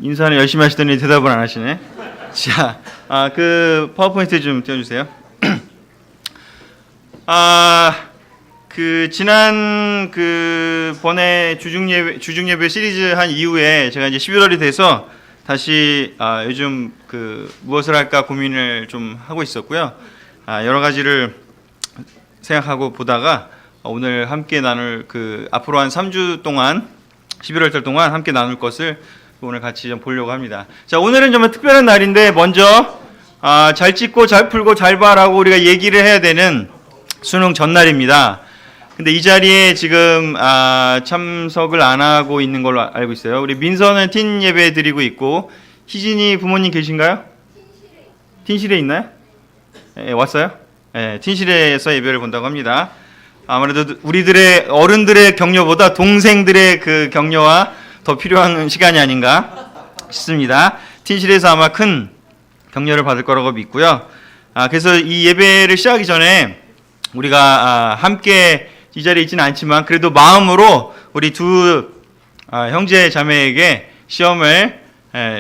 인사는 열심히 하시더니 대답을 안 하시네. 자, 그 파워포인트 좀 띄워주세요. 지난 번에 주중예배 시리즈 한 이후에 제가 이제 11월이 돼서 다시 요즘 무엇을 할까 고민을 좀 하고 있었고요. 여러 가지를 생각하고 보다가 오늘 함께 나눌 앞으로 한 3주 동안 11월 달 동안 함께 나눌 것을 오늘 같이 좀 보려고 합니다. 자, 오늘은 정말 특별한 날인데 먼저 잘 찍고 잘 풀고 잘 봐라고 우리가 얘기를 해야 되는 수능 전날입니다. 근데 이 자리에 지금 참석을 안 하고 있는 걸로 알고 있어요. 우리 민서는 틴 예배 드리고 있고, 희진이 부모님 계신가요? 틴실에 있나요? 예, 왔어요? 예, 틴실에서 예배를 본다고 합니다. 아무래도 우리들의 어른들의 격려보다 동생들의 그 격려와 더 필요한 시간이 아닌가 싶습니다. 틴실에서 아마 큰 격려를 받을 거라고 믿고요. 그래서 이 예배를 시작하기 전에 우리가 함께 이 자리에 있지는 않지만 그래도 마음으로 우리 두 형제 자매에게 시험을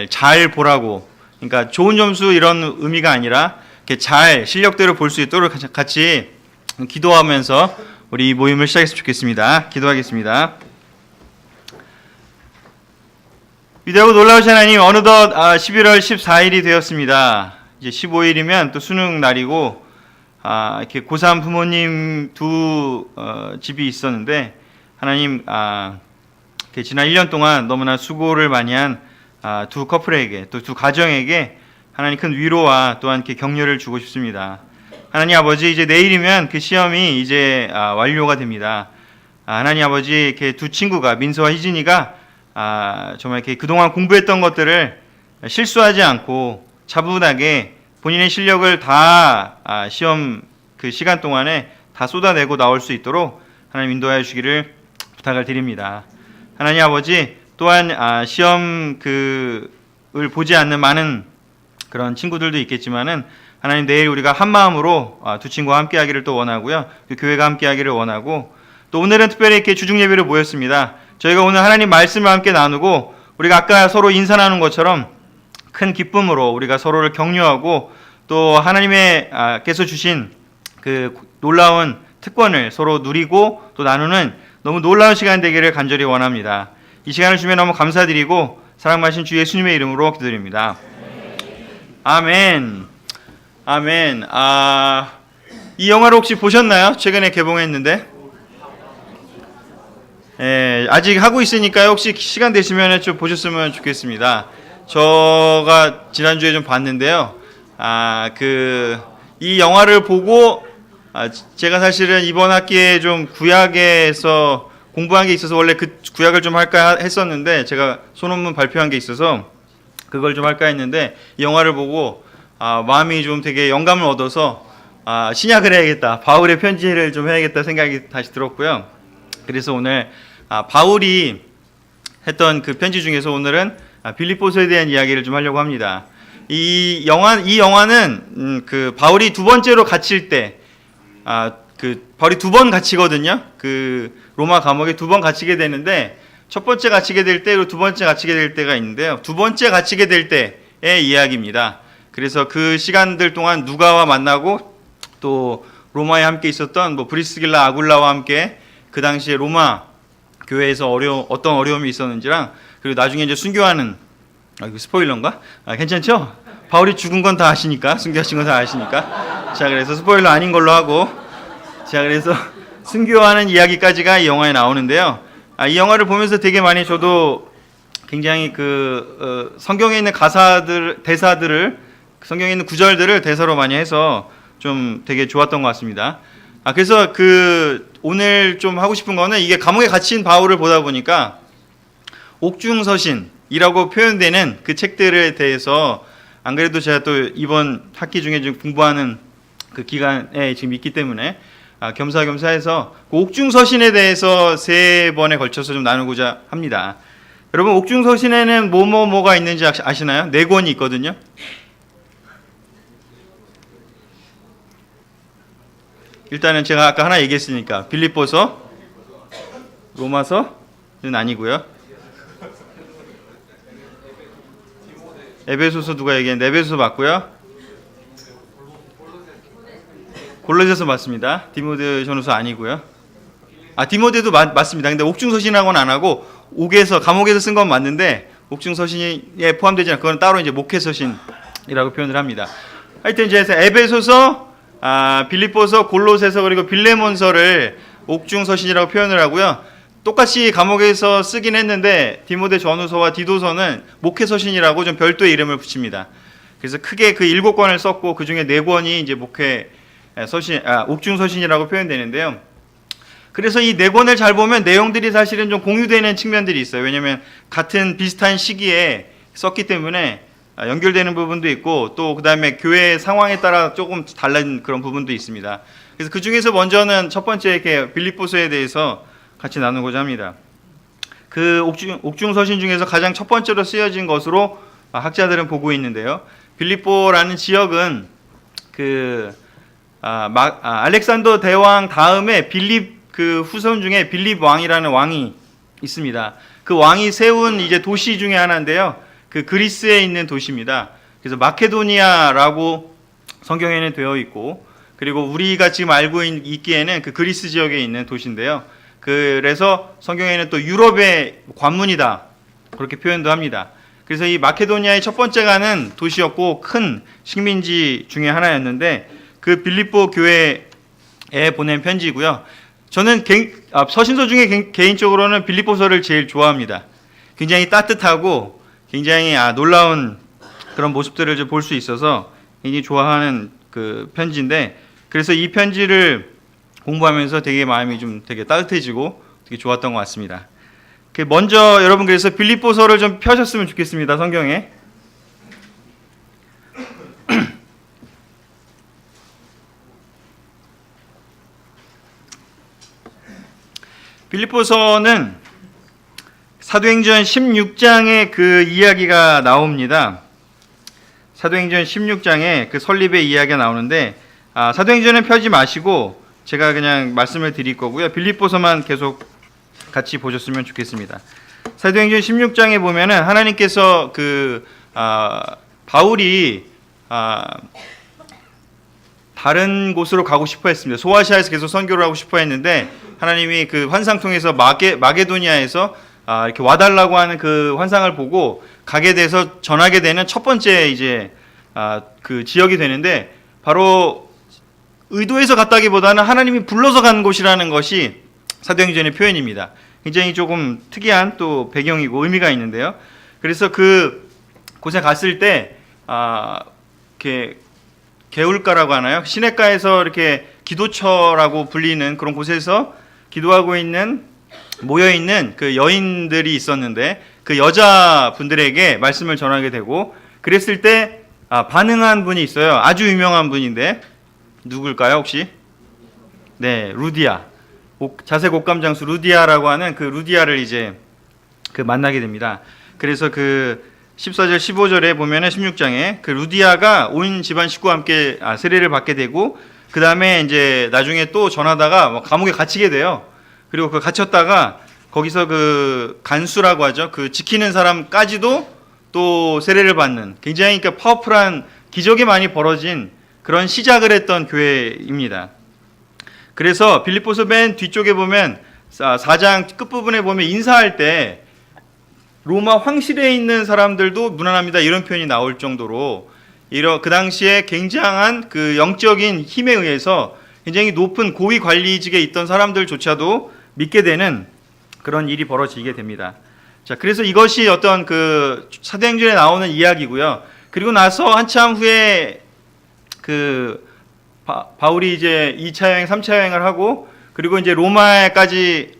잘 보라고, 그러니까 좋은 점수 이런 의미가 아니라 이렇게 잘 실력대로 볼 수 있도록 같이 기도하면서 우리 이 모임을 시작했으면 좋겠습니다. 기도하겠습니다. 위대하고 놀라우신 하나님, 어느덧 11월 14일이 되었습니다. 이제 15일이면 또 수능 날이고, 이렇게 고3 부모님 두 집이 있었는데, 하나님, 지난 1년 동안 너무나 수고를 많이 한 두 커플에게, 또 두 가정에게 하나님 큰 위로와 또한 이렇게 격려를 주고 싶습니다. 하나님 아버지, 이제 내일이면 그 시험이 이제 완료가 됩니다. 하나님 아버지, 이렇게 두 친구가, 민서와 희진이가 정말 이렇게 그동안 공부했던 것들을 실수하지 않고 차분하게 본인의 실력을 다 시험 그 시간 동안에 다 쏟아내고 나올 수 있도록 하나님 인도하여 주기를 부탁을 드립니다. 하나님 아버지, 또한 시험 을 보지 않는 많은 그런 친구들도 있겠지만은 하나님, 내일 우리가 한 마음으로 두 친구와 함께 하기를 또 원하고요. 그 교회가 함께 하기를 원하고, 또 오늘은 특별히 이렇게 주중 예배를 모였습니다. 저희가 오늘 하나님 말씀을 함께 나누고, 우리가 아까 서로 인사 나눈 것처럼 큰 기쁨으로 우리가 서로를 격려하고, 또 하나님께서 주신 그 놀라운 특권을 서로 누리고 또 나누는 너무 놀라운 시간 되기를 간절히 원합니다. 이 시간을 주면 너무 감사드리고 사랑 많으신 주 예수님의 이름으로 기도드립니다. 아멘. 아멘. 이 영화를 혹시 보셨나요? 최근에 개봉했는데. 아직 하고 있으니까요. 혹시 시간 되시면 좀 보셨으면 좋겠습니다. 저가 지난주에 좀 봤는데요. 이 영화를 보고 제가 사실은 이번 학기에 좀 구약에서 공부한 게 있어서 원래 그 구약을 좀 할까 했었는데, 제가 소논문 발표한 게 있어서 그걸 좀 할까 했는데, 이 영화를 보고 마음이 좀 되게 영감을 얻어서 신약을 해야겠다, 바울의 편지를 좀 해야겠다 생각이 다시 들었고요. 그래서 오늘 바울이 했던 그 편지 중에서 오늘은 빌립보서에 대한 이야기를 좀 하려고 합니다. 이 영화는 그 바울이 두 번째로 갇힐 때, 바울이 두 번 갇히거든요. 그 로마 감옥에 두 번 갇히게 되는데, 첫 번째 갇히게 될 때, 그리고 두 번째 갇히게 될 때가 있는데요. 두 번째 갇히게 될 때의 이야기입니다. 그래서 그 시간들 동안 누가와 만나고, 또 로마에 함께 있었던 브리스길라 아굴라와 함께 그 당시에 로마 교회에서 어떤 어려움이 있었는지랑, 그리고 나중에 이제 순교하는, 이거 스포일러인가? 괜찮죠? 바울이 죽은 건 다 아시니까, 순교하신 건 다 아시니까. 자, 그래서 스포일러 아닌 걸로 하고, 자, 그래서 순교하는 이야기까지가 이 영화에 나오는데요. 이 영화를 보면서 되게 많이 저도 굉장히 성경에 있는 대사들을, 성경에 있는 구절들을 대사로 많이 해서 좀 되게 좋았던 것 같습니다. 그래서 오늘 좀 하고 싶은 거는, 이게 감옥에 갇힌 바울을 보다 보니까 옥중서신이라고 표현되는 그 책들에 대해서, 안 그래도 제가 또 이번 학기 중에 좀 공부하는 그 기간에 지금 있기 때문에 겸사겸사해서 그 옥중서신에 대해서 3번에 걸쳐서 좀 나누고자 합니다. 여러분, 옥중서신에는 뭐가 있는지 아시나요? 4권이 있거든요. 일단은 제가 아까 하나 얘기했으니까 빌립보서, 로마서는 아니고요. 에베소서 누가 얘기했는데 에베소서 맞고요. 골로새서 맞습니다. 디모데전서 아니고요. 디모데도 맞습니다. 근데 옥중서신하고는 안 하고 옥에서 감옥에서 쓴 건 맞는데 옥중서신에 포함되지 않고 그건 따로 이제 목회서신이라고 표현을 합니다. 하여튼 이제 에베소서, 빌립보서, 골로새서 그리고 빌레몬서를 옥중서신이라고 표현을 하고요. 똑같이 감옥에서 쓰긴 했는데 디모데 전후서와 디도서는 목회서신이라고 좀 별도의 이름을 붙입니다. 그래서 크게 그 7권을 썼고 그 중에 4권이 이제 옥중서신이라고 표현되는데요. 그래서 이 4권을 잘 보면 내용들이 사실은 좀 공유되는 측면들이 있어요. 왜냐하면 같은 비슷한 시기에 썼기 때문에 연결되는 부분도 있고 또 그 다음에 교회 상황에 따라 조금 다른 그런 부분도 있습니다. 그래서 그 중에서 먼저는 첫 번째 이렇게 빌립보서에 대해서 같이 나누고자 합니다. 그 옥중서신 중에서 가장 첫 번째로 쓰여진 것으로 학자들은 보고 있는데요. 빌립보라는 지역은 알렉산더 대왕 다음에 빌립 그 후손 중에 빌립 왕이라는 왕이 있습니다. 그 왕이 세운 이제 도시 중에 하나인데요. 그 그리스에 있는 도시입니다. 그래서 마케도니아라고 성경에는 되어 있고 그리고 우리가 지금 알고 있기에는 그 그리스 지역에 있는 도시인데요. 그래서 성경에는 또 유럽의 관문이다 그렇게 표현도 합니다. 그래서 이 마케도니아의 첫 번째 가는 도시였고 큰 식민지 중에 하나였는데 그 빌립보 교회에 보낸 편지고요. 저는 서신서 중에 개인적으로는 빌립보서를 제일 좋아합니다. 굉장히 따뜻하고 굉장히 놀라운 그런 모습들을 좀 볼 수 있어서 굉장히 좋아하는 그 편지인데 그래서 이 편지를 공부하면서 되게 마음이 좀 되게 따뜻해지고 되게 좋았던 것 같습니다. 먼저 여러분 그래서 빌립보서를 좀 펴셨으면 좋겠습니다. 성경에. 빌립보서는 사도행전 16장에 그 이야기가 나옵니다. 사도행전 16장에 그 설립의 이야기가 나오는데 사도행전은 펴지 마시고 제가 그냥 말씀을 드릴 거고요. 빌립보서만 계속 같이 보셨으면 좋겠습니다. 사도행전 16장에 보면은 하나님께서 바울이 다른 곳으로 가고 싶어 했습니다. 소아시아에서 계속 선교를 하고 싶어 했는데 하나님이 그 환상 통해서 마게도니아에서 이렇게 와달라고 하는 그 환상을 보고 가게 돼서 전하게 되는 첫 번째 이제 그 지역이 되는데 바로 의도해서 갔다기보다는 하나님이 불러서 간 곳이라는 것이 사도행전의 표현입니다. 굉장히 조금 특이한 또 배경이고 의미가 있는데요. 그래서 그 곳에 갔을 때 이렇게 개울가라고 하나요? 시냇가에서 이렇게 기도처라고 불리는 그런 곳에서 기도하고 있는 모여 있는 그 여인들이 있었는데 그 여자분들에게 말씀을 전하게 되고 그랬을 때 반응한 분이 있어요. 아주 유명한 분인데 누굴까요, 혹시? 네, 루디아. 자색 옷감 장수 루디아라고 하는 그 루디아를 이제 만나게 됩니다. 그래서 그 14절 15절에 보면은 16장에 그 루디아가 온 집안 식구와 함께 세례를 받게 되고 그 다음에 이제 나중에 또 전하다가 감옥에 갇히게 돼요. 그리고 그 갇혔다가 거기서 그 간수라고 하죠. 그 지키는 사람까지도 또 세례를 받는 굉장히 그러니까 파워풀한 기적이 많이 벌어진 그런 시작을 했던 교회입니다. 그래서 빌립보서 맨 뒤쪽에 보면 4장 끝부분에 보면 인사할 때 로마 황실에 있는 사람들도 무난합니다. 이런 표현이 나올 정도로 그 당시에 굉장한 그 영적인 힘에 의해서 굉장히 높은 고위 관리직에 있던 사람들조차도 믿게 되는 그런 일이 벌어지게 됩니다. 자, 그래서 이것이 어떤 그 사도행전에 나오는 이야기고요. 그리고 나서 한참 후에 그 바울이 이제 2차 여행, 3차 여행을 하고 그리고 이제 로마까지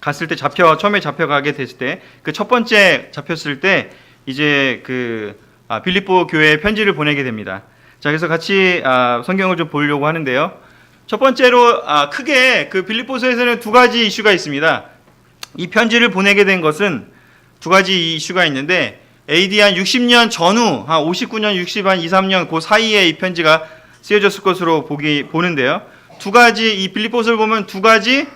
갔을 때 처음에 잡혀가게 됐을 때 그 첫 번째 잡혔을 때 이제 그 빌립보 교회에 편지를 보내게 됩니다. 자, 그래서 같이 성경을 좀 보려고 하는데요. 첫 번째로 크게 그 빌립보서에서는 두 가지 이슈가 있습니다. 이 편지를 보내게 된 것은 두 가지 이슈가 있는데 AD 한 60년 전후 한 59년, 60, 한 2, 3년 그 사이에 이 편지가 쓰여졌을 것으로 보는데요. 두 가지 이 빌립보서를 보면 두 가지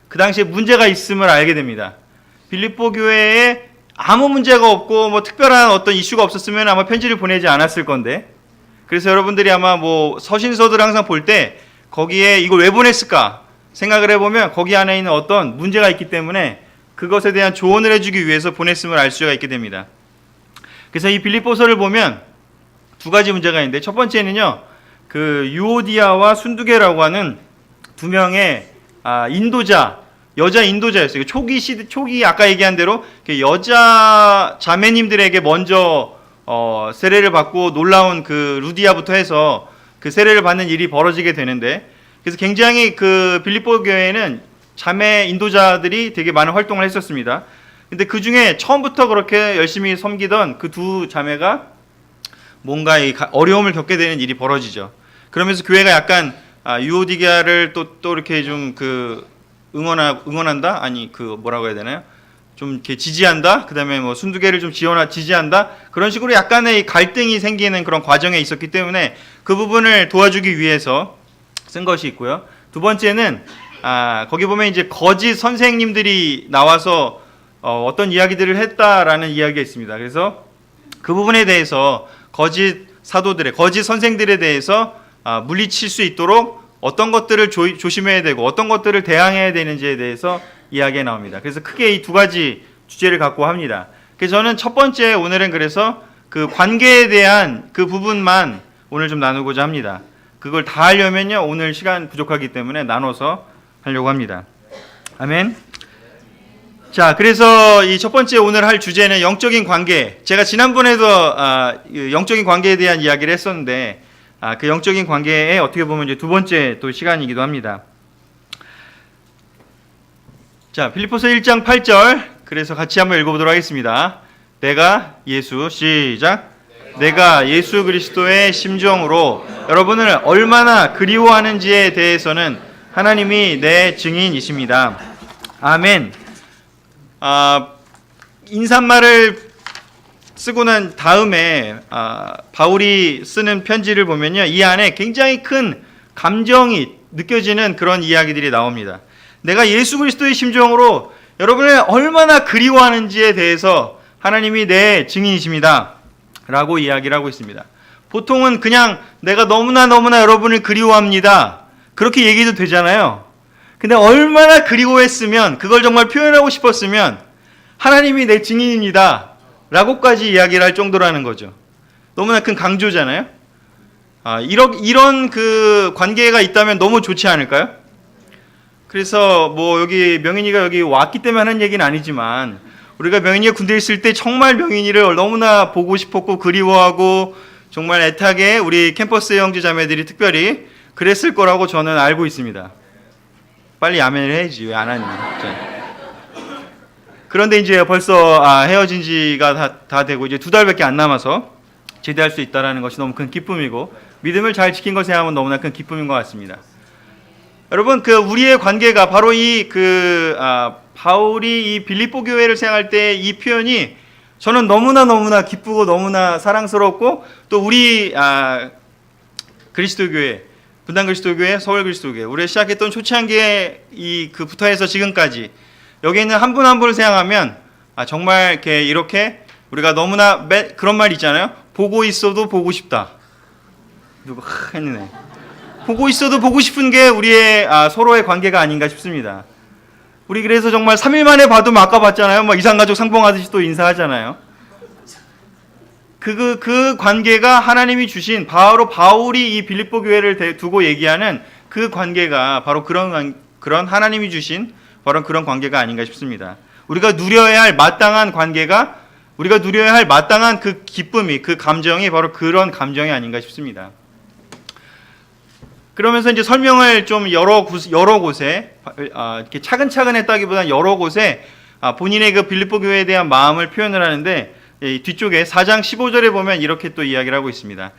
그 당시에 문제가 있음을 알게 됩니다. 빌립보 교회에 아무 문제가 없고 뭐 특별한 어떤 이슈가 없었으면 아마 편지를 보내지 않았을 건데, 그래서 여러분들이 아마 뭐 서신서들을 항상 볼 때 거기에 이걸 왜 보냈을까 생각을 해보면 거기 안에 있는 어떤 문제가 있기 때문에 그것에 대한 조언을 해주기 위해서 보냈음을 알 수가 있게 됩니다. 그래서 이 빌립보서를 보면 두 가지 문제가 있는데, 첫 번째는요, 그 유오디아와 순두계라고 하는 두 명의 인도자, 여자 인도자였어요. 초기 아까 얘기한 대로 여자 자매님들에게 먼저 세례를 받고 놀라운 그 루디아부터 해서 그 세례를 받는 일이 벌어지게 되는데, 그래서 굉장히 그 빌립보 교회에는 자매 인도자들이 되게 많은 활동을 했었습니다. 근데 그 중에 처음부터 그렇게 열심히 섬기던 그 두 자매가 뭔가 어려움을 겪게 되는 일이 벌어지죠. 그러면서 교회가 약간 유오디게아를 또 이렇게 좀 그 응원한다? 아니 그 뭐라고 해야 되나요? 좀 이렇게 지지한다? 그 다음에 뭐 순두계를 좀 지지한다? 그런 식으로 약간의 갈등이 생기는 그런 과정에 있었기 때문에 그 부분을 도와주기 위해서 쓴 것이 있고요. 두 번째는 거기 보면 이제 거짓 선생님들이 나와서 어떤 이야기들을 했다라는 이야기가 있습니다. 그래서 그 부분에 대해서 거짓 사도들의, 거짓 선생들에 대해서 물리칠 수 있도록 어떤 것들을 조심해야 되고 어떤 것들을 대항해야 되는지에 대해서 이야기가 나옵니다. 그래서 크게 이 두 가지 주제를 갖고 합니다. 그래서 저는 첫 번째 오늘은 그래서 그 관계에 대한 그 부분만 오늘 좀 나누고자 합니다. 그걸 다 하려면요 오늘 시간 부족하기 때문에 나눠서 하려고 합니다. 아멘. 자, 그래서 이 첫 번째 오늘 할 주제는 영적인 관계. 제가 지난번에도 영적인 관계에 대한 이야기를 했었는데 그 영적인 관계에 어떻게 보면 이제 두 번째 또 시간이기도 합니다. 자, 필립보서 1장 8절. 그래서 같이 한번 읽어보도록 하겠습니다. 내가 예수, 시작. 내가 예수 그리스도의 심정으로 여러분을 얼마나 그리워하는지에 대해서는 하나님이 내 증인이십니다. 아멘. 인사말을 쓰고 난 다음에 바울이 쓰는 편지를 보면요, 이 안에 굉장히 큰 감정이 느껴지는 그런 이야기들이 나옵니다. 내가 예수 그리스도의 심정으로 여러분을 얼마나 그리워하는지에 대해서 하나님이 내 증인이십니다 라고 이야기를 하고 있습니다. 보통은 그냥 내가 너무나 여러분을 그리워합니다 그렇게 얘기도 되잖아요. 근데 얼마나 그리워했으면, 그걸 정말 표현하고 싶었으면 하나님이 내 증인입니다 라고까지 이야기를 할 정도라는 거죠. 너무나 큰 강조잖아요. 이런 그 관계가 있다면 너무 좋지 않을까요? 그래서 뭐 여기 명인이가 여기 왔기 때문에 하는 얘기는 아니지만, 우리가 명인이가 군대에 있을 때 정말 명인이를 너무나 보고 싶었고 그리워하고 정말 애타게 우리 캠퍼스 형제 자매들이 특별히 그랬을 거라고 저는 알고 있습니다. 빨리 아멘을 해야지, 왜 안 하니. 그런데 이제 벌써 헤어진 지가 다 되고 이제 2달밖에 안 남아서 제대할 수 있다는 것이 너무 큰 기쁨이고, 믿음을 잘 지킨 것에 하면 너무나 큰 기쁨인 것 같습니다. 여러분, 그 우리의 관계가 바로 바울이 이 빌립보 교회를 생각할 때 이 표현이 저는 너무나 기쁘고 너무나 사랑스럽고, 또 우리 그리스도 교회, 분당 그리스도 교회, 서울 그리스도 교회, 우리가 시작했던 초창기에 그부터 해서 지금까지 여기 있는 한 분 한 분을 생각하면 정말 이렇게 우리가 너무나 그런 말 있잖아요. 보고 있어도 보고 싶다. 누구 했네. 보고 있어도 보고 싶은 게 우리의 서로의 관계가 아닌가 싶습니다. 우리 그래서 정말 3일 만에 봐도 아까 봤잖아요. 뭐 이산가족 상봉하듯이 또 인사하잖아요. 그 관계가 하나님이 주신, 바로 바울이 이 빌립보 교회를 두고 얘기하는 그 관계가 바로 그런 하나님이 주신 바로 그런 관계가 아닌가 싶습니다. 우리가 누려야 할 마땅한 관계가, 우리가 누려야 할 마땅한 그 기쁨이, 그 감정이 바로 그런 감정이 아닌가 싶습니다. 그러면서 이제 설명을 좀 여러 곳에 이렇게 차근차근 했다기보다는 여러 곳에 본인의 그 빌립보 교회에 대한 마음을 표현을 하는데, 이 뒤쪽에 4장 15절에 보면 이렇게 또 이야기를 하고 있습니다.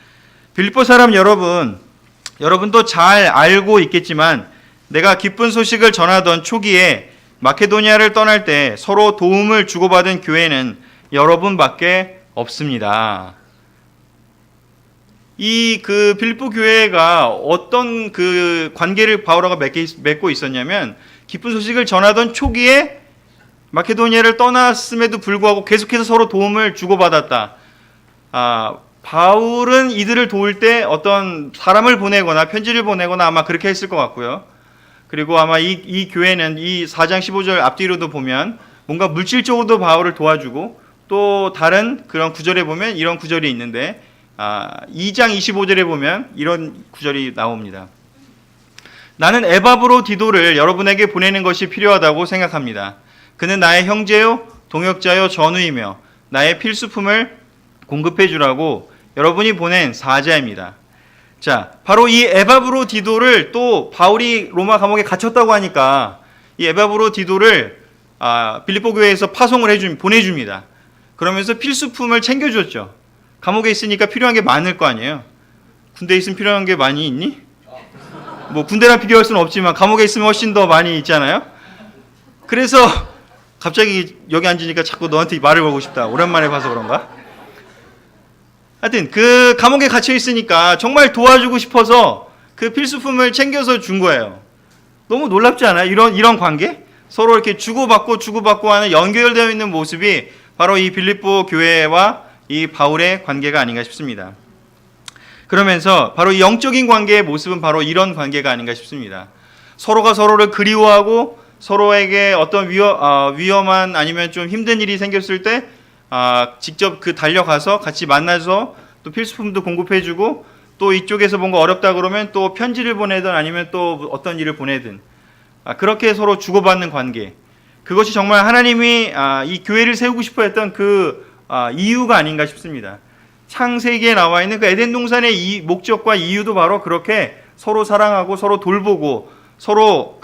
빌립보 사람 여러분도 잘 알고 있겠지만 내가 기쁜 소식을 전하던 초기에 마케도니아를 떠날 때 서로 도움을 주고받은 교회는 여러분밖에 없습니다. 그 빌립보 교회가 어떤 그 관계를 바울과 맺고 있었냐면, 기쁜 소식을 전하던 초기에 마케도니아를 떠났음에도 불구하고 계속해서 서로 도움을 주고받았다. 바울은 이들을 도울 때 어떤 사람을 보내거나 편지를 보내거나 아마 그렇게 했을 것 같고요. 그리고 아마 이 교회는 이 4장 15절 앞뒤로도 보면 뭔가 물질적으로도 바울을 도와주고 또 다른 그런 구절에 보면 이런 구절이 있는데 2장 25절에 보면 이런 구절이 나옵니다. 나는 에바브로디도를 여러분에게 보내는 것이 필요하다고 생각합니다. 그는 나의 형제요 동역자요 전우이며 나의 필수품을 공급해 주라고 여러분이 보낸 사자입니다. 자, 바로 이 에바브로디도를 또 바울이 로마 감옥에 갇혔다고 하니까 이 에바브로디도를 빌립보 교회에서 파송을 보내줍니다. 그러면서 필수품을 챙겨줬죠. 감옥에 있으니까 필요한 게 많을 거 아니에요. 군대에 있으면 필요한 게 많이 있니? 뭐 군대랑 비교할 수는 없지만 감옥에 있으면 훨씬 더 많이 있잖아요. 그래서 갑자기 여기 앉으니까 자꾸 너한테 말을 걸고 싶다. 오랜만에 봐서 그런가? 하여튼 그 감옥에 갇혀 있으니까 정말 도와주고 싶어서 그 필수품을 챙겨서 준 거예요. 너무 놀랍지 않아요? 이런 관계? 서로 이렇게 주고받고 하는 연결되어 있는 모습이 바로 이 빌립보 교회와 이 바울의 관계가 아닌가 싶습니다. 그러면서 바로 이 영적인 관계의 모습은 바로 이런 관계가 아닌가 싶습니다. 서로가 서로를 그리워하고 서로에게 어떤 위험한 아니면 좀 힘든 일이 생겼을 때 직접 달려가서 같이 만나서 또 필수품도 공급해주고 또 이쪽에서 뭔가 어렵다 그러면 또 편지를 보내든 아니면 또 어떤 일을 보내든 그렇게 서로 주고받는 관계. 그것이 정말 하나님이 이 교회를 세우고 싶어 했던 그 이유가 아닌가 싶습니다. 창세기에 나와 있는 그 에덴 동산의 이 목적과 이유도 바로 그렇게 서로 사랑하고 서로 돌보고 서로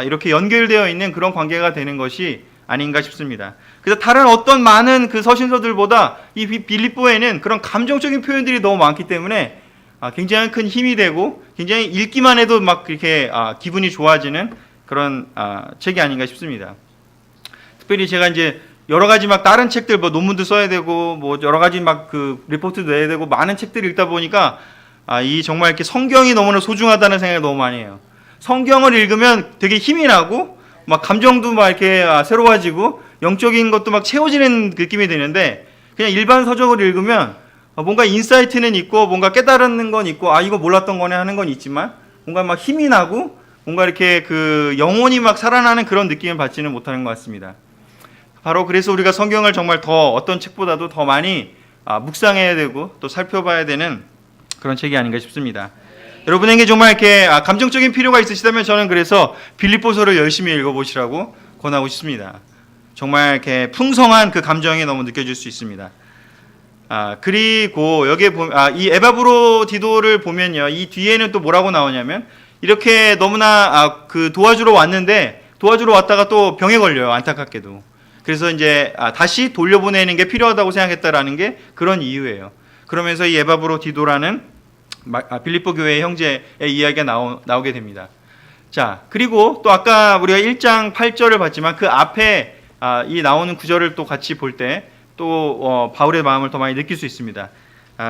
이렇게 연결되어 있는 그런 관계가 되는 것이 아닌가 싶습니다. 그래서 다른 어떤 많은 그 서신서들보다 이 빌립보에는 그런 감정적인 표현들이 너무 많기 때문에 굉장히 큰 힘이 되고 굉장히 읽기만 해도 막 이렇게 기분이 좋아지는 그런 책이 아닌가 싶습니다. 특별히 제가 이제 여러 가지 막 다른 책들 뭐 논문도 써야 되고 뭐 여러 가지 막 그 리포트도 내야 되고 많은 책들을 읽다 보니까 이 정말 이렇게 성경이 너무나 소중하다는 생각을 너무 많이 해요. 성경을 읽으면 되게 힘이 나고 막 감정도 막 이렇게 새로워지고 영적인 것도 막 채워지는 느낌이 드는데 그냥 일반 서적을 읽으면 뭔가 인사이트는 있고 뭔가 깨달는 건 있고 이거 몰랐던 거네 하는 건 있지만 뭔가 막 힘이 나고 뭔가 이렇게 그 영혼이 막 살아나는 그런 느낌을 받지는 못하는 것 같습니다. 바로 그래서 우리가 성경을 정말 더 어떤 책보다도 더 많이 묵상해야 되고 또 살펴봐야 되는 그런 책이 아닌가 싶습니다. 여러분에게 정말 이렇게 감정적인 필요가 있으시다면 저는 그래서 빌립보서를 열심히 읽어보시라고 권하고 싶습니다. 정말 이렇게 풍성한 그 감정이 너무 느껴질 수 있습니다. 그리고 여기에 이 에바브로디도를 보면요, 이 뒤에는 또 뭐라고 나오냐면 이렇게 너무나 그 도와주러 왔는데 도와주러 왔다가 또 병에 걸려요. 안타깝게도. 그래서 이제 다시 돌려보내는 게 필요하다고 생각했다라는 게 그런 이유예요. 그러면서 이 에바브로디도라는 빌립보 교회의 형제의 이야기가 나오게 됩니다. 자, 그리고 또 아까 우리가 1장 8절을 봤지만 그 앞에 이 나오는 구절을 또 같이 볼 때 또 바울의 마음을 더 많이 느낄 수 있습니다.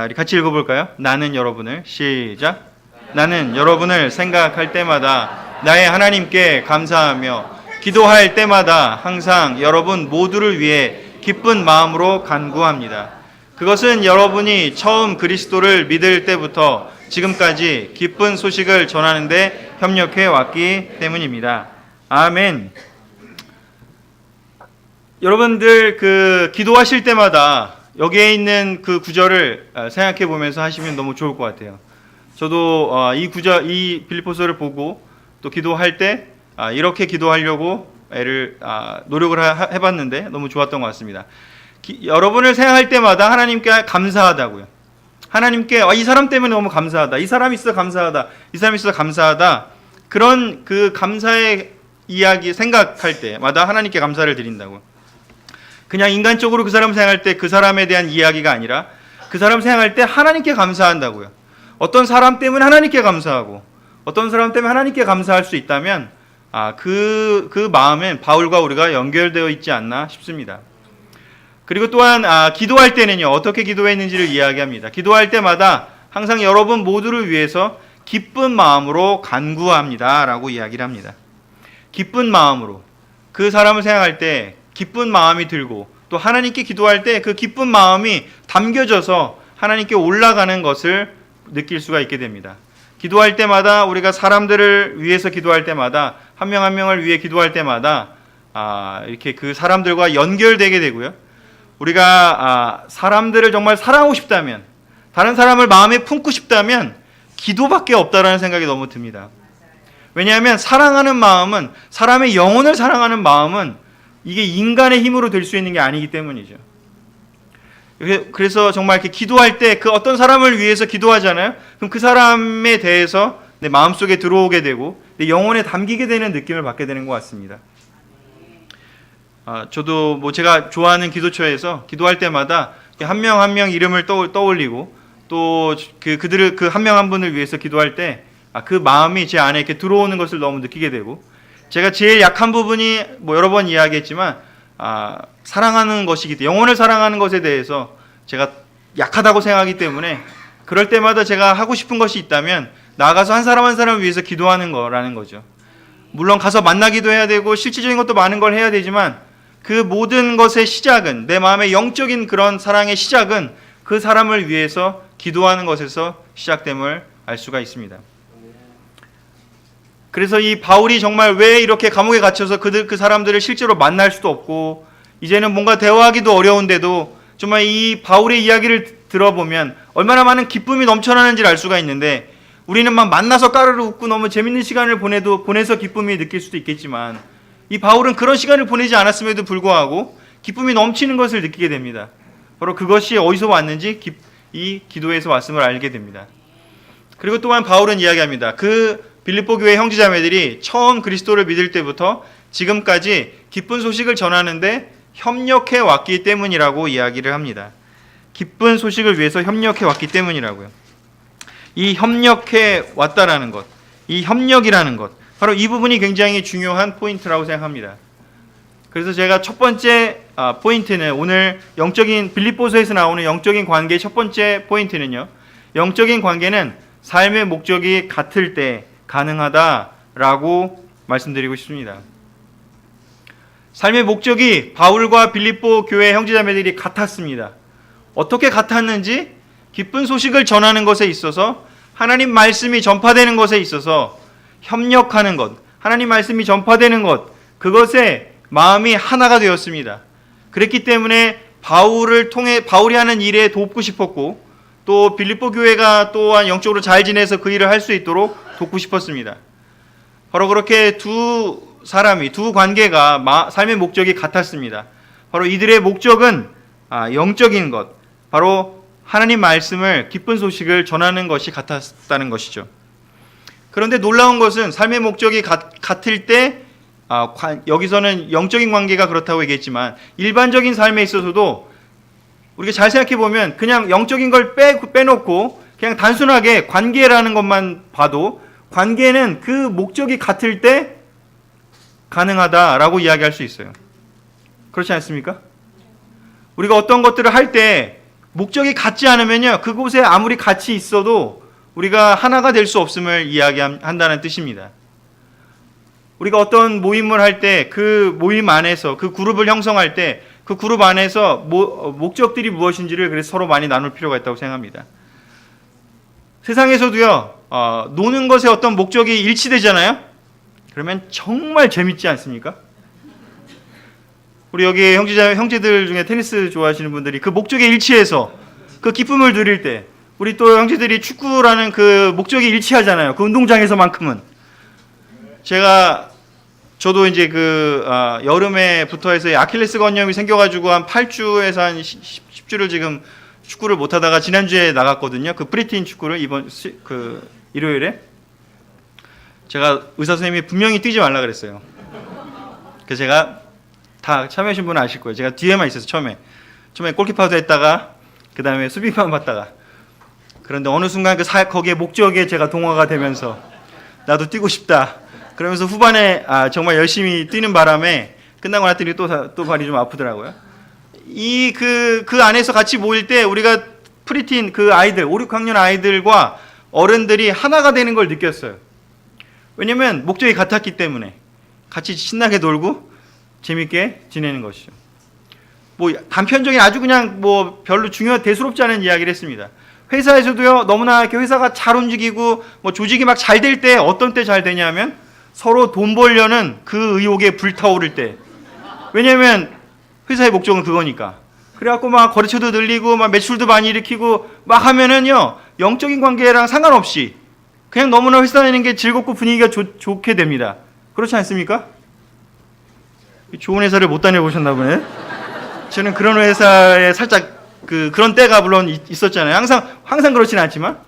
우리 같이 읽어볼까요? 나는 여러분을 시작. 나는 여러분을 생각할 때마다 나의 하나님께 감사하며 기도할 때마다 항상 여러분 모두를 위해 기쁜 마음으로 간구합니다. 그것은 여러분이 처음 그리스도를 믿을 때부터 지금까지 기쁜 소식을 전하는 데 협력해 왔기 때문입니다. 아멘. 여러분들 그 기도하실 때마다 여기에 있는 그 구절을 생각해 보면서 하시면 너무 좋을 것 같아요. 저도 이 빌립보서를 보고 또 기도할 때 이렇게 기도하려고 노력을 해봤는데 너무 좋았던 것 같습니다. 여러분을 생각할 때마다 하나님께 감사하다고요. 하나님께 이 사람 때문에 너무 감사하다. 이 사람이 있어 감사하다. 이 사람이 있어 감사하다. 그런 그 감사의 이야기 생각할 때마다 하나님께 감사를 드린다고. 그냥 인간적으로 그 사람 생각할 때 그 사람에 대한 이야기가 아니라 그 사람 생각할 때 하나님께 감사한다고요. 어떤 사람 때문에 하나님께 감사하고 어떤 사람 때문에 하나님께 감사할 수 있다면 그 마음엔 바울과 우리가 연결되어 있지 않나 싶습니다. 그리고 또한 기도할 때는요, 어떻게 기도했는지를 이야기합니다. 기도할 때마다 항상 여러분 모두를 위해서 기쁜 마음으로 간구합니다 라고 이야기를 합니다. 기쁜 마음으로 그 사람을 생각할 때 기쁜 마음이 들고 또 하나님께 기도할 때 그 기쁜 마음이 담겨져서 하나님께 올라가는 것을 느낄 수가 있게 됩니다. 기도할 때마다 우리가 사람들을 위해서 기도할 때마다 한 명 한 명을 위해 기도할 때마다 이렇게 그 사람들과 연결되게 되고요. 우리가 사람들을 정말 사랑하고 싶다면, 다른 사람을 마음에 품고 싶다면 기도밖에 없다라는 생각이 너무 듭니다. 왜냐하면 사랑하는 마음은, 사람의 영혼을 사랑하는 마음은 이게 인간의 힘으로 될 수 있는 게 아니기 때문이죠. 그래서 정말 이렇게 기도할 때 그 어떤 사람을 위해서 기도하잖아요. 그럼 그 사람에 대해서 내 마음속에 들어오게 되고 내 영혼에 담기게 되는 느낌을 받게 되는 것 같습니다. 저도 뭐 제가 좋아하는 기도처에서 기도할 때마다 한 명 한 명 이름을 떠올리고 또 그들을 그 한 명 한 분을 위해서 기도할 때 그 마음이 제 안에 이렇게 들어오는 것을 너무 느끼게 되고, 제가 제일 약한 부분이 뭐 여러 번 이야기했지만 사랑하는 것이기 때문에, 영혼을 사랑하는 것에 대해서 제가 약하다고 생각하기 때문에 그럴 때마다 제가 하고 싶은 것이 있다면 나가서 한 사람 한 사람을 위해서 기도하는 거라는 거죠. 물론 가서 만나기도 해야 되고 실질적인 것도 많은 걸 해야 되지만 그 모든 것의 시작은, 내 마음의 영적인 그런 사랑의 시작은 그 사람을 위해서 기도하는 것에서 시작됨을 알 수가 있습니다. 그래서 이 바울이 정말 왜 이렇게 감옥에 갇혀서 그 사람들을 실제로 만날 수도 없고 이제는 뭔가 대화하기도 어려운데도 정말 이 바울의 이야기를 들어보면 얼마나 많은 기쁨이 넘쳐나는지를 알 수가 있는데, 우리는 막 만나서 까르르 웃고 너무 재밌는 시간을 보내서 기쁨이 느낄 수도 있겠지만 이 바울은 그런 시간을 보내지 않았음에도 불구하고 기쁨이 넘치는 것을 느끼게 됩니다. 바로 그것이 어디서 왔는지 이 기도에서 왔음을 알게 됩니다. 그리고 또한 바울은 이야기합니다. 그 빌립보 교회 형제자매들이 처음 그리스도를 믿을 때부터 지금까지 기쁜 소식을 전하는데 협력해 왔기 때문이라고 이야기를 합니다. 기쁜 소식을 위해서 협력해 왔기 때문이라고요. 이 협력해 왔다라는 것, 이 협력이라는 것, 바로 이 부분이 굉장히 중요한 포인트라고 생각합니다. 그래서 제가 첫 번째 포인트는, 오늘 빌립보서에서 나오는 영적인 관계의 첫 번째 포인트는요, 영적인 관계는 삶의 목적이 같을 때 가능하다라고 말씀드리고 싶습니다. 삶의 목적이 바울과 빌립보 교회 형제자매들이 같았습니다. 어떻게 같았는지, 기쁜 소식을 전하는 것에 있어서, 하나님 말씀이 전파되는 것에 있어서 협력하는 것, 하나님 말씀이 전파되는 것, 그것에 마음이 하나가 되었습니다. 그랬기 때문에 바울이 하는 일에 돕고 싶었고, 또 빌립보 교회가 또한 영적으로 잘 지내서 그 일을 할 수 있도록 돕고 싶었습니다. 바로 그렇게 두 관계가 삶의 목적이 같았습니다. 바로 이들의 목적은 영적인 것, 바로 하나님 말씀을, 기쁜 소식을 전하는 것이 같았다는 것이죠. 그런데 놀라운 것은 삶의 목적이 같을 때, 여기서는 영적인 관계가 그렇다고 얘기했지만 일반적인 삶에 있어서도 우리가 잘 생각해 보면 그냥 영적인 걸 빼놓고 그냥 단순하게 관계라는 것만 봐도 관계는 그 목적이 같을 때 가능하다라고 이야기할 수 있어요. 그렇지 않습니까? 우리가 어떤 것들을 할 때 목적이 같지 않으면요, 그곳에 아무리 같이 있어도 우리가 하나가 될 수 없음을 이야기한다는 뜻입니다. 우리가 어떤 모임을 할 때 그 모임 안에서, 그 그룹을 형성할 때 그 그룹 안에서 목적들이 무엇인지를 그래서 서로 많이 나눌 필요가 있다고 생각합니다. 세상에서도요, 노는 것에 어떤 목적이 일치되잖아요? 그러면 정말 재밌지 않습니까? 우리 여기 형제들 중에 테니스 좋아하시는 분들이 그 목적에 일치해서 그 기쁨을 누릴 때, 우리 또 형제들이 축구라는 그 목적이 일치하잖아요. 그 운동장에서만큼은. 저도 이제 여름에부터 해서 아킬레스 건염이 생겨가지고 한 8주에서 한 10주를 지금 축구를 못하다가 지난주에 나갔거든요. 그 프리틴 축구를 일요일에. 제가 의사 선생님이 분명히 뛰지 말라 그랬어요. 그래서 제가 다 참여하신 분은 아실 거예요. 제가 뒤에만 있어서 처음에 골키퍼도 했다가 그 다음에 수비만 받다가, 그런데 어느 순간 거기에 목적에 제가 동화가 되면서 나도 뛰고 싶다. 그러면서 후반에 정말 열심히 뛰는 바람에 끝나고 났더니 또 발이 좀 아프더라고요. 그 안에서 같이 모일 때 우리가 프리틴 아이들, 5, 6학년 아이들과 어른들이 하나가 되는 걸 느꼈어요. 왜냐면 목적이 같았기 때문에 같이 신나게 놀고 재밌게 지내는 것이죠. 뭐 단편적인 아주 그냥 뭐 별로 대수롭지 않은 이야기를 했습니다. 회사에서도요, 너무나 이렇게 회사가 잘 움직이고 뭐 조직이 막 잘 될 때 어떤 때 잘 되냐면 서로 돈 벌려는 그 의욕에 불타오를 때. 왜냐면 회사의 목적은 그거니까. 그래갖고 막 거래처도 늘리고 막 매출도 많이 일으키고 막 하면은요, 영적인 관계랑 상관없이 그냥 너무나 회사 다니는 게 즐겁고 분위기가 좋게 됩니다. 그렇지 않습니까? 좋은 회사를 못 다녀보셨나 보네. 저는 그런 회사에 살짝 그런 때가 물론 있었잖아요. 항상 그렇지는 않지만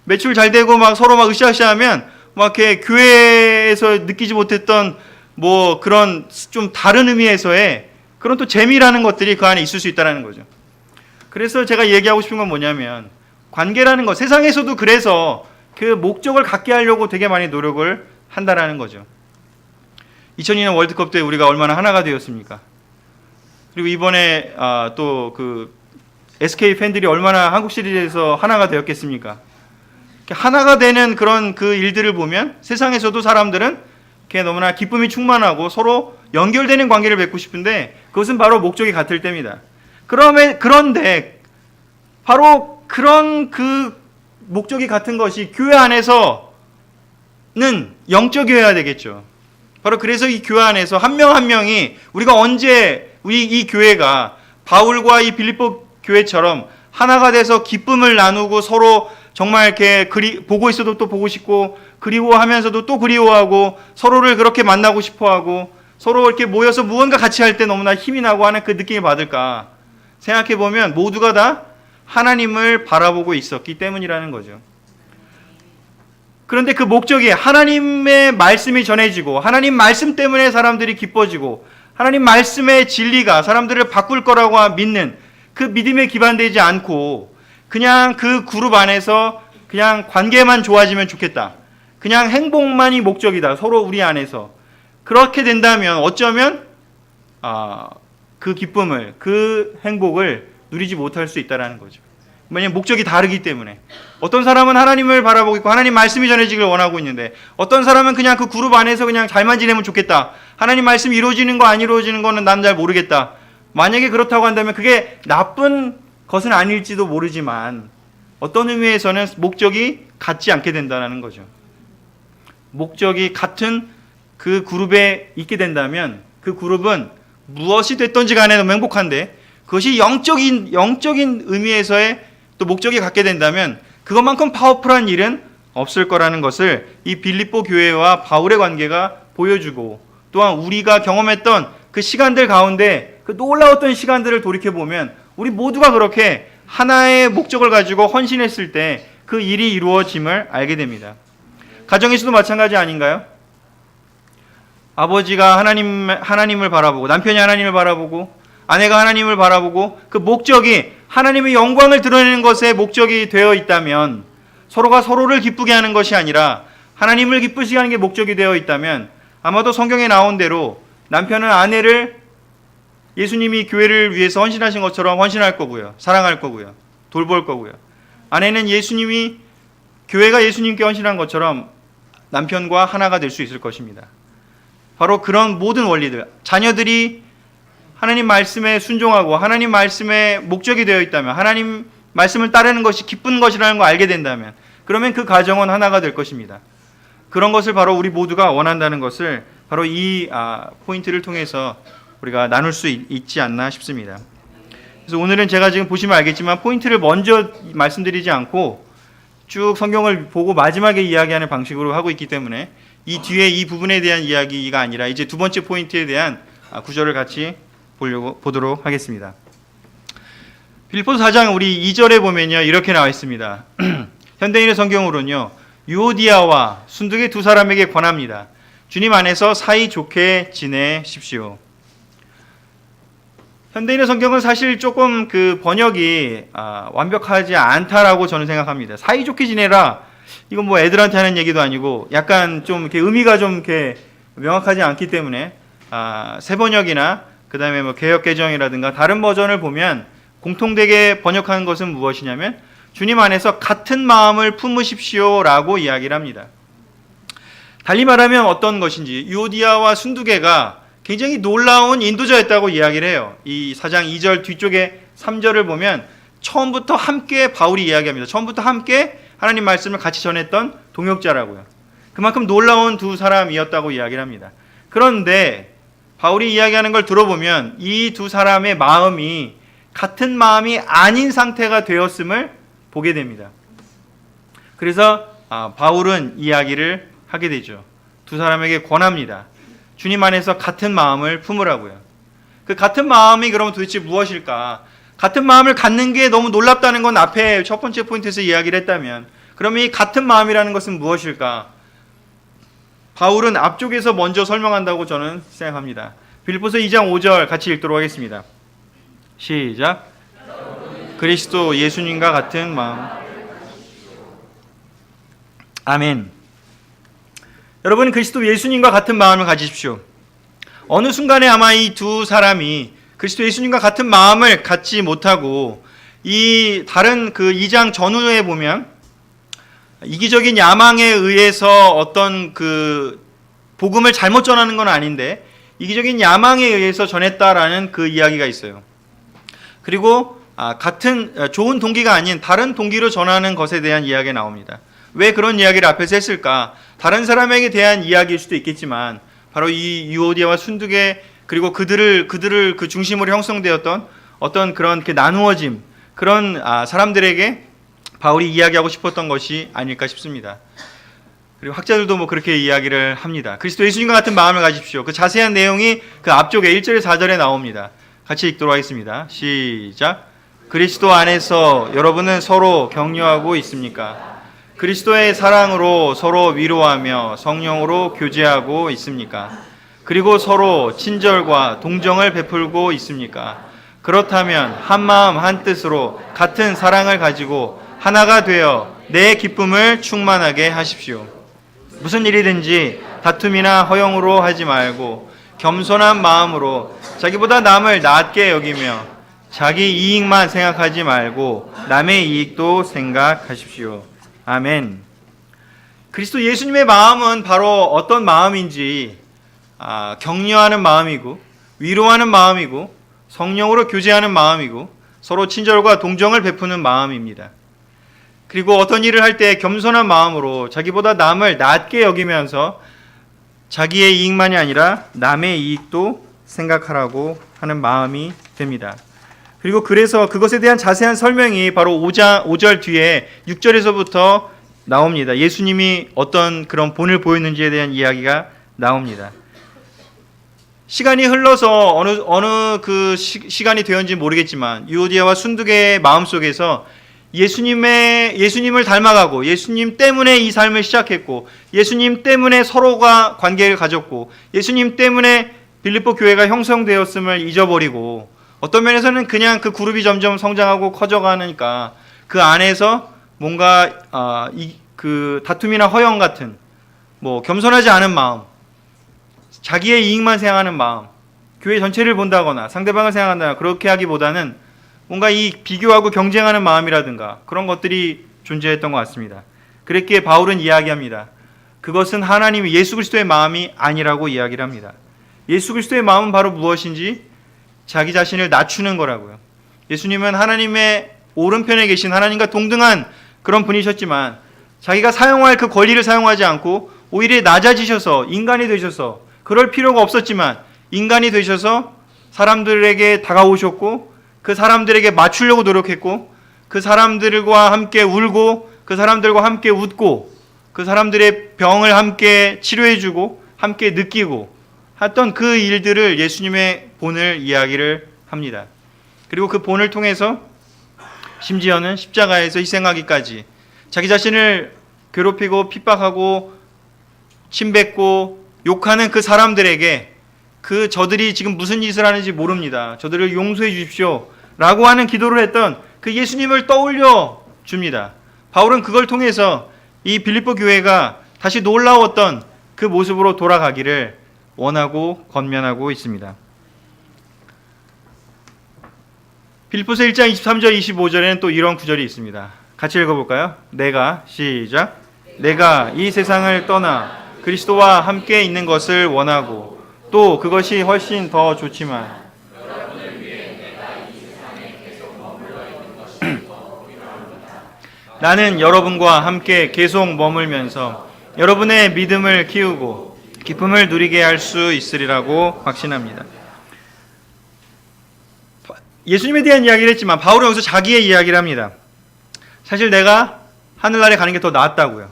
매출 잘 되고 막 서로 막 으쌰으쌰하면 막 이렇게 교회에서 느끼지 못했던 뭐 그런 좀 다른 의미에서의 그런 또 재미라는 것들이 그 안에 있을 수 있다는 거죠. 그래서 제가 얘기하고 싶은 건 뭐냐면 관계라는 것, 세상에서도 그래서 그 목적을 갖게 하려고 되게 많이 노력을 한다라는 거죠. 2002년 월드컵 때 우리가 얼마나 하나가 되었습니까? 그리고 이번에 또 그 SK 팬들이 얼마나 한국 시리즈에서 하나가 되었겠습니까? 하나가 되는 그런 그 일들을 보면 세상에서도 사람들은 너무나 기쁨이 충만하고 서로 연결되는 관계를 맺고 싶은데 그것은 바로 목적이 같을 때입니다. 그런데 바로 그런 그 목적이 같은 것이 교회 안에서는 영적이어야 되겠죠. 바로 그래서 이 교회 안에서 한 명 한 명이 우리가 언제 이 교회가 바울과 이 빌립보 교회처럼 하나가 돼서 기쁨을 나누고 서로 정말 이렇게 보고 있어도 또 보고 싶고 그리워하면서도 또 그리워하고 서로를 그렇게 만나고 싶어하고 서로 이렇게 모여서 무언가 같이 할 때 너무나 힘이 나고 하는 그 느낌을 받을까 생각해 보면 모두가 다 하나님을 바라보고 있었기 때문이라는 거죠. 그런데 그 목적이 하나님의 말씀이 전해지고 하나님 말씀 때문에 사람들이 기뻐지고 하나님 말씀의 진리가 사람들을 바꿀 거라고 믿는 그 믿음에 기반되지 않고 그냥 그 그룹 안에서 그냥 관계만 좋아지면 좋겠다. 그냥 행복만이 목적이다. 서로 우리 안에서. 그렇게 된다면 어쩌면 그 기쁨을, 그 행복을 누리지 못할 수 있다는 거죠. 왜냐하면 목적이 다르기 때문에. 어떤 사람은 하나님을 바라보고 있고 하나님 말씀이 전해지길 원하고 있는데 어떤 사람은 그냥 그 그룹 안에서 그냥 잘만 지내면 좋겠다. 하나님 말씀이 이루어지는 거 안 이루어지는 거는 난 잘 모르겠다. 만약에 그렇다고 한다면 그게 나쁜 것은 아닐지도 모르지만 어떤 의미에서는 목적이 같지 않게 된다는 거죠. 목적이 같은 그 그룹에 있게 된다면 그 그룹은 무엇이 됐던지 간에 너무 행복한데 그것이 영적인 의미에서의 또 목적이 갖게 된다면 그것만큼 파워풀한 일은 없을 거라는 것을 이 빌립보 교회와 바울의 관계가 보여주고 또한 우리가 경험했던 그 시간들 가운데 그 놀라웠던 시간들을 돌이켜보면 우리 모두가 그렇게 하나의 목적을 가지고 헌신했을 때 그 일이 이루어짐을 알게 됩니다. 가정에서도 마찬가지 아닌가요? 아버지가 하나님을 바라보고 남편이 하나님을 바라보고 아내가 하나님을 바라보고 그 목적이 하나님의 영광을 드러내는 것에 목적이 되어 있다면 서로가 서로를 기쁘게 하는 것이 아니라 하나님을 기쁘시게 하는 게 목적이 되어 있다면 아마도 성경에 나온 대로 남편은 아내를 예수님이 교회를 위해서 헌신하신 것처럼 헌신할 거고요. 사랑할 거고요. 돌볼 거고요. 아내는 교회가 예수님께 헌신한 것처럼 남편과 하나가 될 수 있을 것입니다. 바로 그런 모든 원리들, 자녀들이 하나님 말씀에 순종하고 하나님 말씀에 목적이 되어 있다면 하나님 말씀을 따르는 것이 기쁜 것이라는 걸 알게 된다면 그러면 그 가정은 하나가 될 것입니다. 그런 것을 바로 우리 모두가 원한다는 것을 바로 이 포인트를 통해서 우리가 나눌 수 있지 않나 싶습니다. 그래서 오늘은 제가 지금 보시면 알겠지만 포인트를 먼저 말씀드리지 않고 쭉 성경을 보고 마지막에 이야기하는 방식으로 하고 있기 때문에 이 뒤에 이 부분에 대한 이야기가 아니라 이제 두 번째 포인트에 대한 구절을 같이 보도록 하겠습니다. 빌립보서 4장 우리 2절에 보면요 이렇게 나와 있습니다. 현대인의 성경으로는요 유오디아와 순두계 두 사람에게 권합니다. 주님 안에서 사이 좋게 지내십시오. 현대인의 성경은 사실 조금 그 번역이 완벽하지 않다라고 저는 생각합니다. 사이좋게 지내라. 이건 뭐 애들한테 하는 얘기도 아니고 약간 좀 이렇게 의미가 좀 이렇게 명확하지 않기 때문에 새 번역이나 그 다음에 뭐 개역 개정이라든가 다른 버전을 보면 공통되게 번역하는 것은 무엇이냐면 주님 안에서 같은 마음을 품으십시오라고 이야기를 합니다. 달리 말하면 어떤 것인지 유오디아와 순두계가 굉장히 놀라운 인도자였다고 이야기를 해요. 이 4장 2절 뒤쪽에 3절을 보면 처음부터 함께 바울이 이야기합니다. 처음부터 함께 하나님 말씀을 같이 전했던 동역자라고요. 그만큼 놀라운 두 사람이었다고 이야기를 합니다. 그런데 바울이 이야기하는 걸 들어보면 이 두 사람의 마음이 같은 마음이 아닌 상태가 되었음을 보게 됩니다. 그래서 바울은 이야기를 하게 되죠. 두 사람에게 권합니다. 주님 안에서 같은 마음을 품으라고요. 그 같은 마음이 그러면 도대체 무엇일까? 같은 마음을 갖는 게 너무 놀랍다는 건 앞에 첫 번째 포인트에서 이야기를 했다면, 그러면 이 같은 마음이라는 것은 무엇일까? 바울은 앞쪽에서 먼저 설명한다고 저는 생각합니다. 빌립보서 2장 5절 같이 읽도록 하겠습니다. 시작. 그리스도 예수님과 같은 마음. 아멘. 여러분, 그리스도 예수님과 같은 마음을 가지십시오. 어느 순간에 아마 이 두 사람이 그리스도 예수님과 같은 마음을 갖지 못하고 이 다른 그 2장 전후에 보면 이기적인 야망에 의해서 어떤 그 복음을 잘못 전하는 건 아닌데 이기적인 야망에 의해서 전했다라는 그 이야기가 있어요. 그리고 같은 좋은 동기가 아닌 다른 동기로 전하는 것에 대한 이야기가 나옵니다. 왜 그런 이야기를 앞에서 했을까? 다른 사람에게 대한 이야기일 수도 있겠지만 바로 이 유오디아와 순두계 그리고 그들을 그 중심으로 형성되었던 어떤 그런 그 나누어짐, 그런 사람들에게 바울이 이야기하고 싶었던 것이 아닐까 싶습니다. 그리고 학자들도 뭐 그렇게 이야기를 합니다. 그리스도 예수님과 같은 마음을 가지십시오. 그 자세한 내용이 그 앞쪽에 1절에 4절에 나옵니다. 같이 읽도록 하겠습니다. 시작. 그리스도 안에서 여러분은 서로 격려하고 있습니까? 그리스도의 사랑으로 서로 위로하며 성령으로 교제하고 있습니까? 그리고 서로 친절과 동정을 베풀고 있습니까? 그렇다면 한 마음 한 뜻으로 같은 사랑을 가지고 하나가 되어 내 기쁨을 충만하게 하십시오. 무슨 일이든지 다툼이나 허영으로 하지 말고 겸손한 마음으로 자기보다 남을 낮게 여기며 자기 이익만 생각하지 말고 남의 이익도 생각하십시오. 아멘. 그리스도 예수님의 마음은 바로 어떤 마음인지 격려하는 마음이고 위로하는 마음이고 성령으로 교제하는 마음이고 서로 친절과 동정을 베푸는 마음입니다. 그리고 어떤 일을 할 때 겸손한 마음으로 자기보다 남을 낮게 여기면서 자기의 이익만이 아니라 남의 이익도 생각하라고 하는 마음이 됩니다. 그리고 그래서 그것에 대한 자세한 설명이 바로 5절 뒤에 6절에서부터 나옵니다. 예수님이 어떤 그런 본을 보였는지에 대한 이야기가 나옵니다. 시간이 흘러서 어느 그 시간이 되었는지 모르겠지만 유오디아와 순두계의 마음속에서 예수님을 닮아가고 예수님 때문에 이 삶을 시작했고 예수님 때문에 서로가 관계를 가졌고 예수님 때문에 빌립보 교회가 형성되었음을 잊어버리고 어떤 면에서는 그냥 그 그룹이 점점 성장하고 커져가니까 그 안에서 뭔가 그 다툼이나 허영 같은 뭐 겸손하지 않은 마음, 자기의 이익만 생각하는 마음, 교회 전체를 본다거나 상대방을 생각한다거나 그렇게 하기보다는 뭔가 이 비교하고 경쟁하는 마음이라든가 그런 것들이 존재했던 것 같습니다. 그렇게 바울은 이야기합니다. 그것은 하나님 예수 그리스도의 마음이 아니라고 이야기를 합니다. 예수 그리스도의 마음은 바로 무엇인지 자기 자신을 낮추는 거라고요. 예수님은 하나님의 오른편에 계신 하나님과 동등한 그런 분이셨지만 자기가 사용할 그 권리를 사용하지 않고 오히려 낮아지셔서 인간이 되셔서 그럴 필요가 없었지만 인간이 되셔서 사람들에게 다가오셨고 그 사람들에게 맞추려고 노력했고 그 사람들과 함께 울고 그 사람들과 함께 웃고 그 사람들의 병을 함께 치료해주고 함께 느끼고 했던 그 일들을 예수님의 본을 이야기를 합니다. 그리고 그 본을 통해서 심지어는 십자가에서 희생하기까지 자기 자신을 괴롭히고 핍박하고 침뱉고 욕하는 그 사람들에게 저들이 지금 무슨 짓을 하는지 모릅니다. 저들을 용서해 주십시오 라고 하는 기도를 했던 그 예수님을 떠올려 줍니다. 바울은 그걸 통해서 이 빌립보 교회가 다시 놀라웠던 그 모습으로 돌아가기를 원하고 권면하고 있습니다. 빌립보서 1장 23절 25절에는 또 이런 구절이 있습니다. 같이 읽어볼까요? 내가 이 세상을 떠나 그리스도와 함께 있는 것을 원하고 또 그것이 훨씬 더 좋지만 나는 여러분과 함께 계속 머물면서 여러분의 믿음을 키우고 기쁨을 누리게 할 수 있으리라고 확신합니다. 예수님에 대한 이야기를 했지만 바울은 여기서 자기의 이야기를 합니다. 사실 내가 하늘나라에 가는 게 더 낫다고요.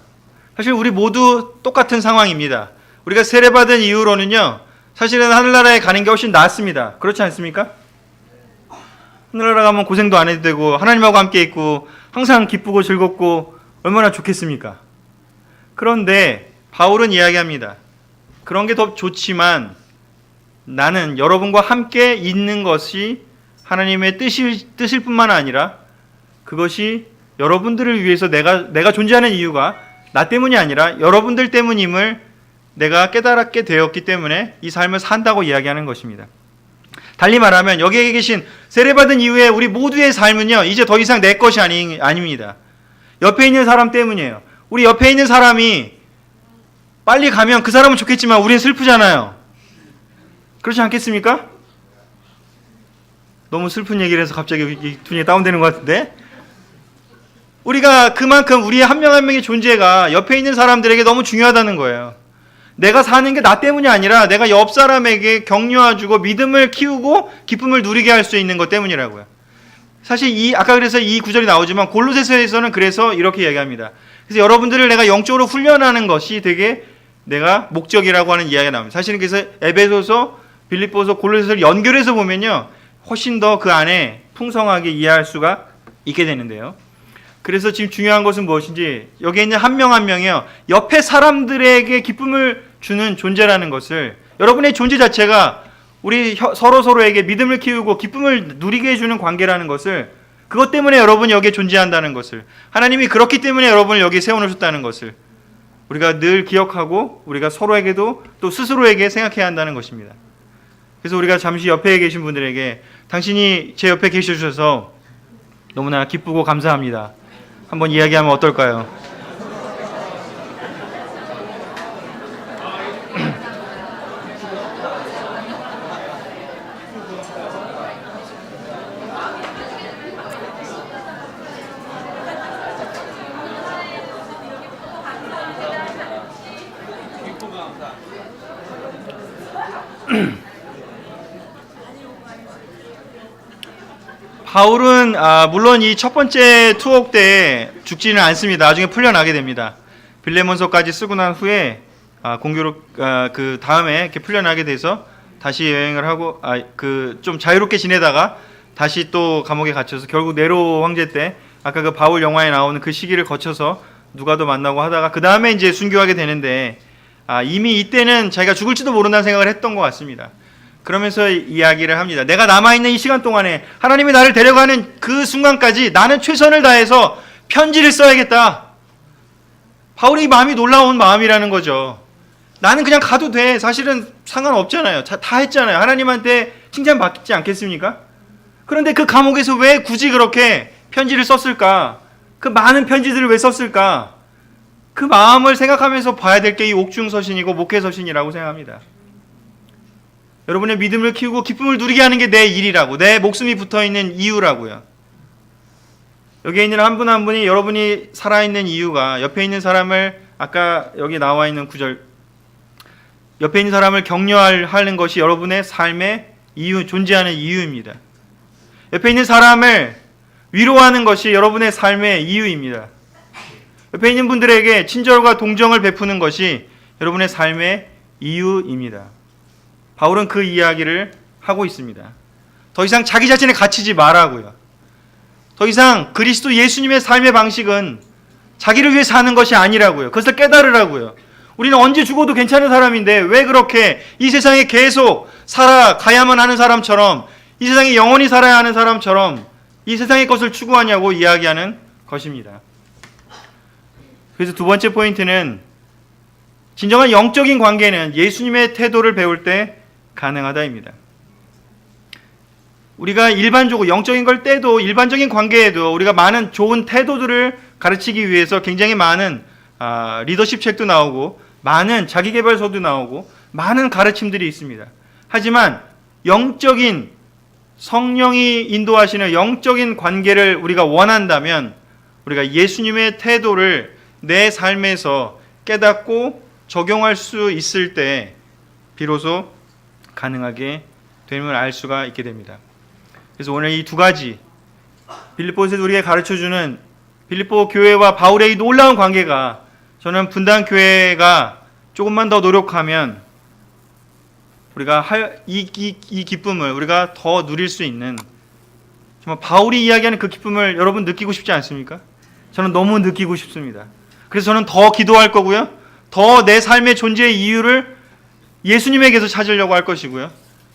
사실 우리 모두 똑같은 상황입니다. 우리가 세례받은 이후로는요, 사실은 하늘나라에 가는 게 훨씬 낫습니다. 그렇지 않습니까? 하늘나라 가면 고생도 안 해도 되고 하나님하고 함께 있고 항상 기쁘고 즐겁고 얼마나 좋겠습니까? 그런데 바울은 이야기합니다. 그런 게 더 좋지만 나는 여러분과 함께 있는 것이 하나님의 뜻일 뿐만 아니라 그것이 여러분들을 위해서 내가 존재하는 이유가 나 때문이 아니라 여러분들 때문임을 내가 깨달았게 되었기 때문에 이 삶을 산다고 이야기하는 것입니다. 달리 말하면 여기에 계신 세례받은 이후에 우리 모두의 삶은요, 이제 더 이상 내 것이 아닙니다. 옆에 있는 사람 때문이에요. 우리 옆에 있는 사람이 빨리 가면 그 사람은 좋겠지만 우리는 슬프잖아요. 그렇지 않겠습니까? 너무 슬픈 얘기를 해서 갑자기 분위기가 다운되는 것 같은데, 우리가 그만큼 우리의 한 명 한 명의 존재가 옆에 있는 사람들에게 너무 중요하다는 거예요. 내가 사는 게 나 때문이 아니라 내가 옆 사람에게 격려해주고 믿음을 키우고 기쁨을 누리게 할 수 있는 것 때문이라고요. 사실 아까 그래서 이 구절이 나오지만 골로새서에서는 그래서 이렇게 얘기합니다. 그래서 여러분들을 내가 영적으로 훈련하는 것이 되게 내가 목적이라고 하는 이야기가 나옵니다. 사실은 그래서 에베소서, 빌립보서, 골로새서를 연결해서 보면요, 훨씬 더 그 안에 풍성하게 이해할 수가 있게 되는데요. 그래서 지금 중요한 것은 무엇인지 여기에 있는 한 명 한 명이요, 옆에 사람들에게 기쁨을 주는 존재라는 것을, 여러분의 존재 자체가 우리 서로에게 믿음을 키우고 기쁨을 누리게 해주는 관계라는 것을, 그것 때문에 여러분이 여기에 존재한다는 것을, 하나님이 그렇기 때문에 여러분을 여기에 세워놓으셨다는 것을 우리가 늘 기억하고 우리가 서로에게도 또 스스로에게 생각해야 한다는 것입니다. 그래서 우리가 잠시 옆에 계신 분들에게 당신이 제 옆에 계셔주셔서 너무나 기쁘고 감사합니다. 한번 이야기하면 어떨까요? 바울은 물론 이 첫 번째 투옥 때 죽지는 않습니다. 나중에 풀려나게 됩니다. 빌레몬서까지 쓰고 난 후에 공교로 그 다음에 이렇게 풀려나게 돼서 다시 여행을 하고 좀 자유롭게 지내다가 다시 또 감옥에 갇혀서 결국 네로 황제 때 아까 그 바울 영화에 나오는 그 시기를 거쳐서 누가도 만나고 하다가 그 다음에 이제 순교하게 되는데, 이미 이때는 자기가 죽을지도 모른다는 생각을 했던 것 같습니다. 그러면서 이야기를 합니다. 내가 남아있는 이 시간 동안에 하나님이 나를 데려가는 그 순간까지 나는 최선을 다해서 편지를 써야겠다. 바울의 마음이 놀라운 마음이라는 거죠. 나는 그냥 가도 돼. 사실은 상관없잖아요. 다 했잖아요. 하나님한테 칭찬받지 않겠습니까? 그런데 그 감옥에서 왜 굳이 그렇게 편지를 썼을까? 그 많은 편지들을 왜 썼을까? 그 마음을 생각하면서 봐야 될 게 이 옥중서신이고 목회서신이라고 생각합니다. 여러분의 믿음을 키우고 기쁨을 누리게 하는 게 내 일이라고, 내 목숨이 붙어있는 이유라고요. 여기에 있는 한 분 한 분이 여러분이 살아있는 이유가 옆에 있는 사람을, 아까 여기 나와 있는 구절, 옆에 있는 사람을 격려하는 것이 여러분의 삶의 이유, 존재하는 이유입니다. 옆에 있는 사람을 위로하는 것이 여러분의 삶의 이유입니다. 옆에 있는 분들에게 친절과 동정을 베푸는 것이 여러분의 삶의 이유입니다. 바울은 그 이야기를 하고 있습니다. 더 이상 자기 자신에 갇히지 말라고요. 더 이상 그리스도 예수님의 삶의 방식은 자기를 위해 사는 것이 아니라고요. 그것을 깨달으라고요. 우리는 언제 죽어도 괜찮은 사람인데 왜 그렇게 이 세상에 계속 살아가야만 하는 사람처럼, 이 세상에 영원히 살아야 하는 사람처럼 이 세상의 것을 추구하냐고 이야기하는 것입니다. 그래서 두 번째 포인트는, 진정한 영적인 관계는 예수님의 태도를 배울 때 가능하다입니다. 우리가 일반적으로 영적인 걸 떼도 일반적인 관계에도 우리가 많은 좋은 태도들을 가르치기 위해서 굉장히 많은 리더십 책도 나오고 많은 자기계발서도 나오고 많은 가르침들이 있습니다. 하지만 영적인 성령이 인도하시는 영적인 관계를 우리가 원한다면 우리가 예수님의 태도를 내 삶에서 깨닫고 적용할 수 있을 때 비로소 가능하게 됨을 알 수가 있게 됩니다. 그래서 오늘 이 두 가지 빌립보에서 우리에게 가르쳐주는 빌립보 교회와 바울의 이 놀라운 관계가 저는 분당 교회가 조금만 더 노력하면 우리가 이 기쁨을 우리가 더 누릴 수 있는 정말 바울이 이야기하는 그 기쁨을 여러분 느끼고 싶지 않습니까? 저는 너무 느끼고 싶습니다. 그래서 저는 더 기도할 거고요. 더 내 삶의 존재의 이유를 예수님에게서 찾으려고 할 것이고요.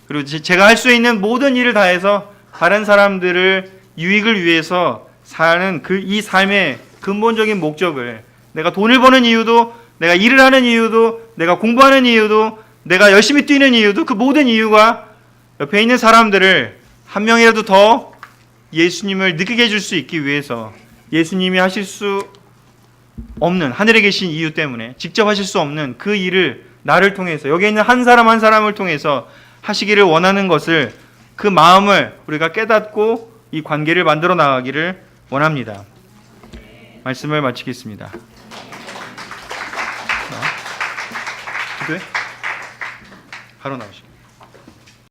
그리고 제가 할 수 있는 모든 일을 다해서 다른 사람들을 유익을 위해서 사는 이 삶의 근본적인 목적을 내가 돈을 버는 이유도 내가 일을 하는 이유도 내가 공부하는 이유도 내가 열심히 뛰는 이유도 그 모든 이유가 옆에 있는 사람들을 한 명이라도 더 예수님을 느끼게 해줄 수 있기 위해서 예수님이 하실 수 없는 하늘에 계신 이유 때문에 직접 하실 수 없는 그 일을 나를 통해서 여기 있는 한 사람 한 사람을 통해서 하시기를 원하는 것을 그 마음을 우리가 깨닫고 이 관계를 만들어 나가기를 원합니다. 말씀을 마치겠습니다. 기도해? 바로 나오시죠.